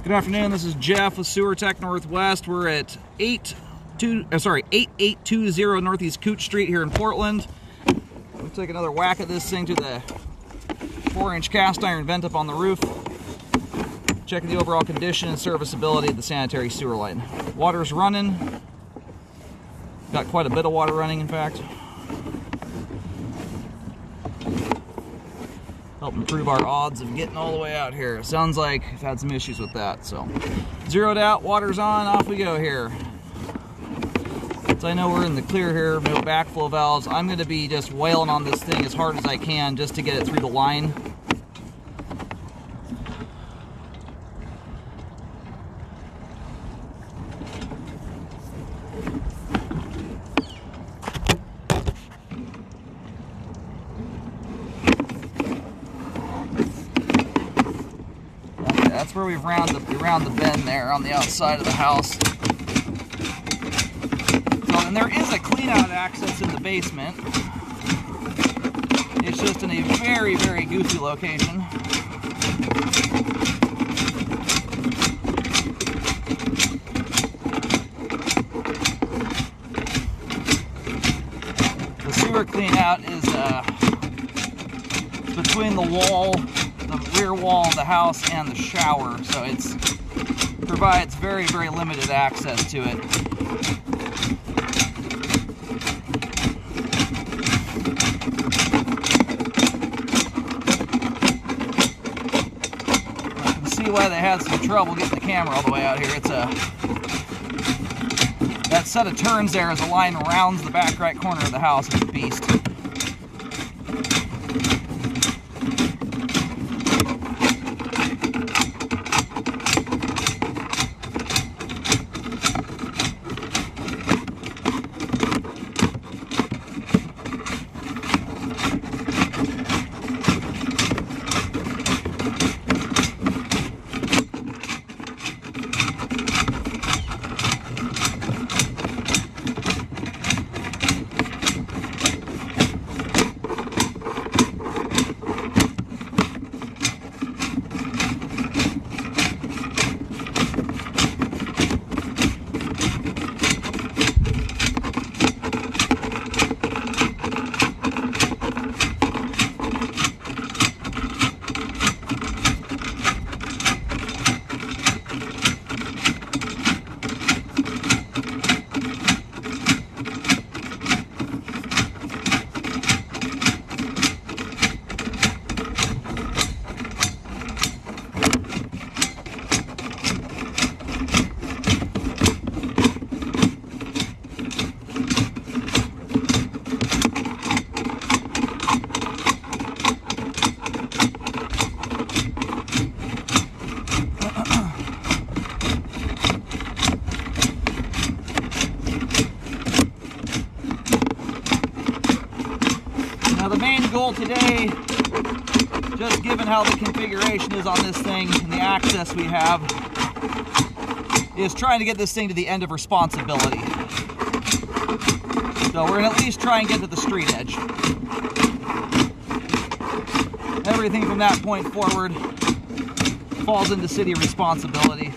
Good afternoon, this is Jeff with Sewer Tech Northwest. We're at 8820 Northeast Cooch Street here in Portland. We'll take another whack at this thing to the 4-inch cast iron vent up on the roof. Checking the overall condition and serviceability of the sanitary sewer line. Water's running. Got quite a bit of water running, in fact. Help improve our odds of getting all the way out here. It sounds like we've had some issues with that. So, zeroed out, water's on, off we go here. Since I know we're in the clear here, no backflow valves, I'm going to be just wailing on this thing as hard as I can just to get it through the line. That's where we round the bend there on the outside of the house. So, and there is a clean out access in the basement. It's just in a very, very goofy location. The sewer clean out is between the wall, the rear wall of the house, and the shower, so it provides very, very limited access to it. I can see why they had some trouble getting the camera all the way out here. It's that set of turns there as the line rounds the back right corner of the house. It's a beast. Now the main goal today, just given how the configuration is on this thing and the access we have, is trying to get this thing to the end of responsibility. So we're going to at least try and get to the street edge. Everything from that point forward falls into city responsibility.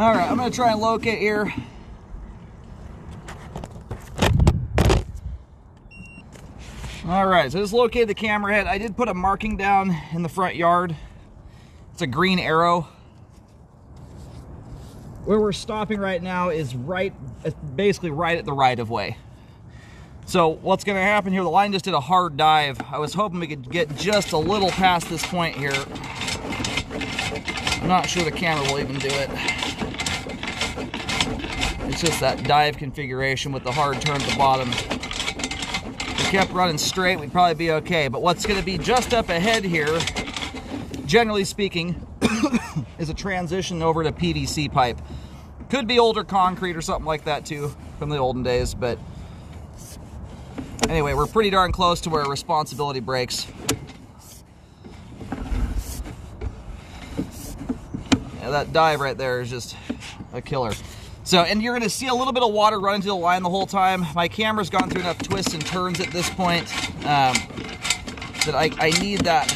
All right, I'm gonna try and locate here. All right, so just located the camera head. I did put a marking down in the front yard. It's a green arrow. Where we're stopping right now is basically right at the right of way. So what's gonna happen here, the line just did a hard dive. I was hoping we could get just a little past this point here. I'm not sure the camera will even do it. It's just that dive configuration with the hard turn at the bottom. If we kept running straight, we'd probably be okay. But what's gonna be just up ahead here, generally speaking, is a transition over to PVC pipe. Could be older concrete or something like that too, from the olden days, but anyway, we're pretty darn close to where responsibility breaks. Yeah, that dive right there is just a killer. So, and you're gonna see a little bit of water running to the line the whole time. My camera's gone through enough twists and turns at this point that I need that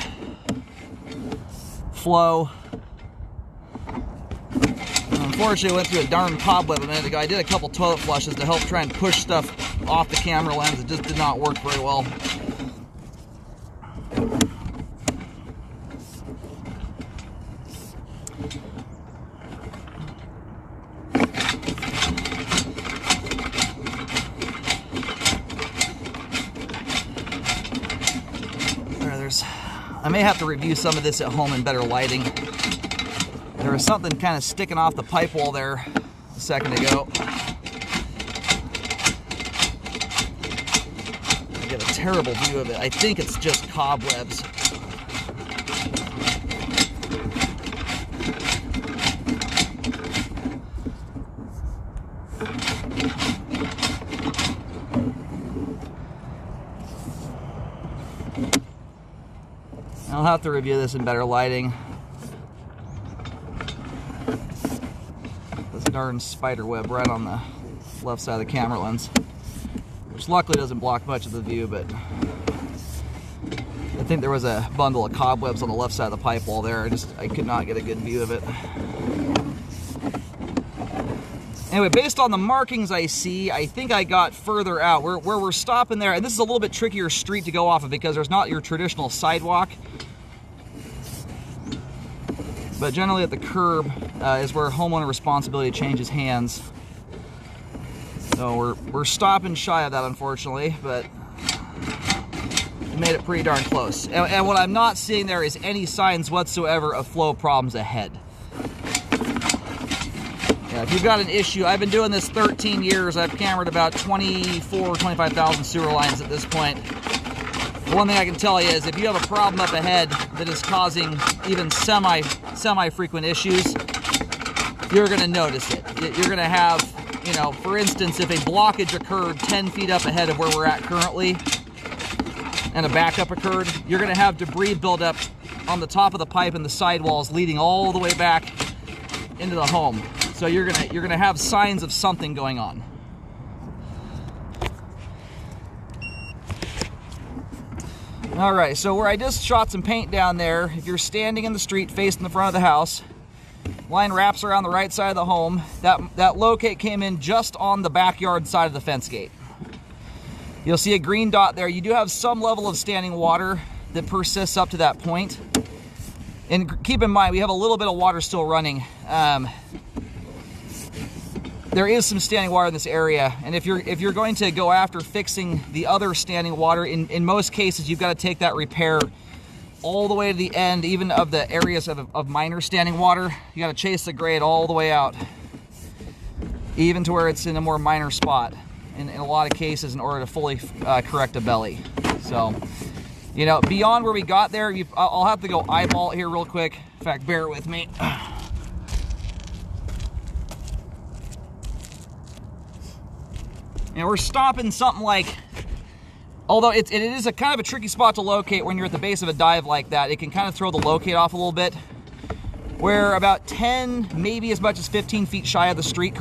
flow. Unfortunately, I went through a darn cobweb a minute ago. I did a couple toilet flushes to help try and push stuff off the camera lens. It just did not work very well. I may have to review some of this at home in better lighting. There was something kind of sticking off the pipe wall there a second ago. I get a terrible view of it. I think it's just cobwebs. I'll have to review this in better lighting. This darn spider web right on the left side of the camera lens, which luckily doesn't block much of the view, but I think there was a bundle of cobwebs on the left side of the pipe wall there. I could not get a good view of it. Anyway, based on the markings I see, I think I got further out. Where we're stopping there, and this is a little bit trickier street to go off of because there's not your traditional sidewalk. But generally at the curb is where homeowner responsibility changes hands. So we're stopping shy of that, unfortunately, but we made it pretty darn close. And what I'm not seeing there is any signs whatsoever of flow problems ahead. Yeah, if you've got an issue, I've been doing this 13 years. I've cambered about 25,000 sewer lines at this point. The one thing I can tell you is if you have a problem up ahead that is causing even semi-frequent issues, you're going to notice it. You're going to have, you know, for instance, if a blockage occurred 10 feet up ahead of where we're at currently and a backup occurred, you're going to have debris build up on the top of the pipe and the sidewalls leading all the way back into the home. So you're gonna have signs of something going on. All right, so where I just shot some paint down there, if you're standing in the street facing the front of the house, line wraps around the right side of the home. That locate came in just on the backyard side of the fence gate. You'll see a green dot there. You do have some level of standing water that persists up to that point. And keep in mind, we have a little bit of water still running. There is some standing water in this area, and if you're going to go after fixing the other standing water, in most cases you've got to take that repair all the way to the end, even of the areas of minor standing water. You got to chase the grade all the way out, even to where it's in a more minor spot in a lot of cases in order to fully correct a belly. So, you know, beyond where we got there, I'll have to go eyeball it here real quick. In fact, bear with me. And we're stopping something like, although it is a kind of a tricky spot to locate when you're at the base of a dive like that. It can kind of throw the locate off a little bit. We're about 10, maybe as much as 15 feet shy of the street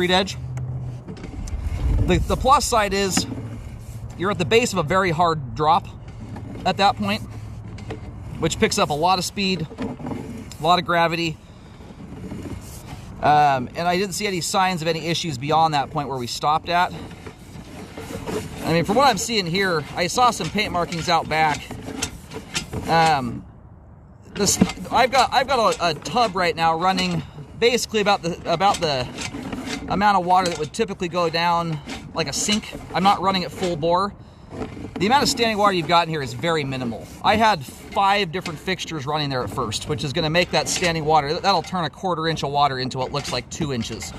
edge. The plus side is you're at the base of a very hard drop at that point, which picks up a lot of speed, a lot of gravity. And I didn't see any signs of any issues beyond that point where we stopped at. I mean, from what I'm seeing here, I saw some paint markings out back. I've got a tub right now running basically about the amount of water that would typically go down like a sink. I'm not running it full bore. The amount of standing water you've got in here is very minimal. I had 5 different fixtures running there at first, which is going to make that standing water, that'll turn a 1/4 inch of water into what looks like 2 inches.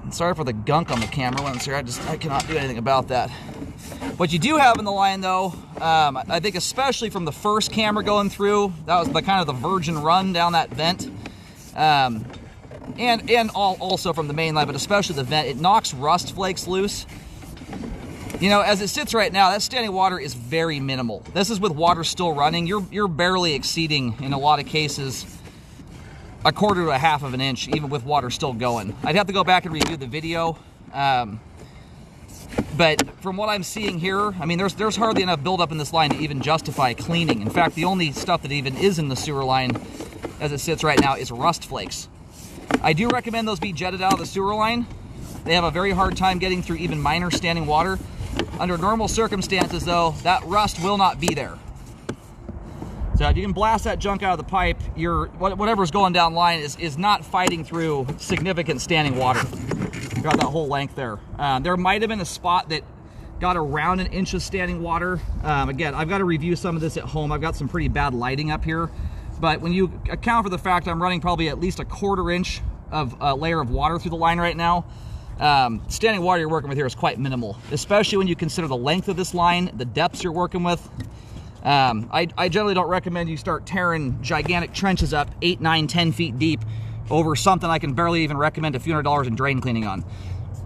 Sorry for the gunk on the camera lens here. I cannot do anything about that. What you do have in the line, though, I think especially from the first camera going through, that was the kind of the virgin run down that vent, and also from the main line, but especially the vent, it knocks rust flakes loose. You know, as it sits right now, that standing water is very minimal. This is with water still running. You're barely exceeding, in a lot of cases, 1/4 to 1/2 of an inch, even with water still going. I'd have to go back and review the video. But from what I'm seeing here, I mean, there's hardly enough buildup in this line to even justify cleaning. In fact, the only stuff that even is in the sewer line as it sits right now is rust flakes. I do recommend those be jetted out of the sewer line. They have a very hard time getting through even minor standing water. Under normal circumstances, though, that rust will not be there. So if you can blast that junk out of the pipe, whatever's going down line is not fighting through significant standing water. Got that whole length there. There might have been a spot that got around 1 inch of standing water. Again, I've got to review some of this at home. I've got some pretty bad lighting up here. But when you account for the fact I'm running probably at least 1/4 inch of a layer of water through the line right now, standing water you're working with here is quite minimal, especially when you consider the length of this line, the depths you're working with. I generally don't recommend you start tearing gigantic trenches up 8, 9, 10 feet deep over something I can barely even recommend a few $100 in drain cleaning on.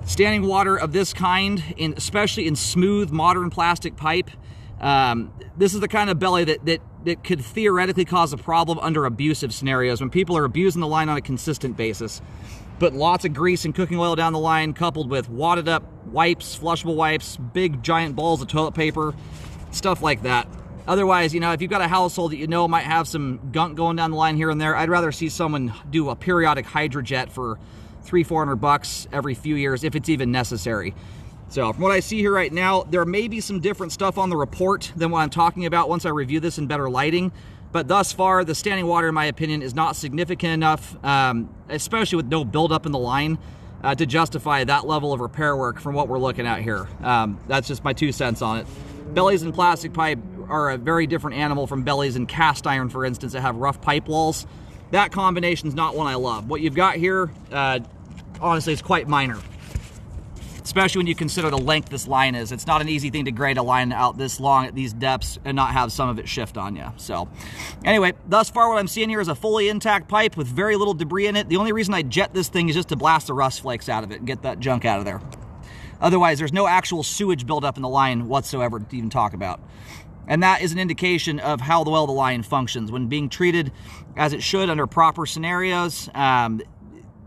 Standing water of this kind, especially in smooth modern plastic pipe, this is the kind of belly that could theoretically cause a problem under abusive scenarios, when people are abusing the line on a consistent basis. Put lots of grease and cooking oil down the line, coupled with wadded up wipes, flushable wipes, big giant balls of toilet paper, stuff like that. Otherwise, you know, if you've got a household that you know might have some gunk going down the line here and there, I'd rather see someone do a periodic hydrojet for $300-400 every few years, if it's even necessary. So from what I see here right now, there may be some different stuff on the report than what I'm talking about once I review this in better lighting. But thus far, the standing water, in my opinion, is not significant enough, especially with no buildup in the line, to justify that level of repair work from what we're looking at here. That's just my 2 cents on it. Bellies in plastic pipe are a very different animal from bellies in cast iron, for instance, that have rough pipe walls. That combination is not one I love. What you've got here, honestly, is quite minor, especially when you consider the length this line is. It's not an easy thing to grade a line out this long at these depths and not have some of it shift on you. So anyway, thus far what I'm seeing here is a fully intact pipe with very little debris in it. The only reason I jet this thing is just to blast the rust flakes out of it and get that junk out of there. Otherwise, there's no actual sewage buildup in the line whatsoever to even talk about. And that is an indication of how well the line functions. When being treated as it should under proper scenarios,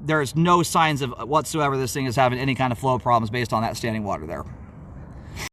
there's no signs of whatsoever this thing is having any kind of flow problems based on that standing water there.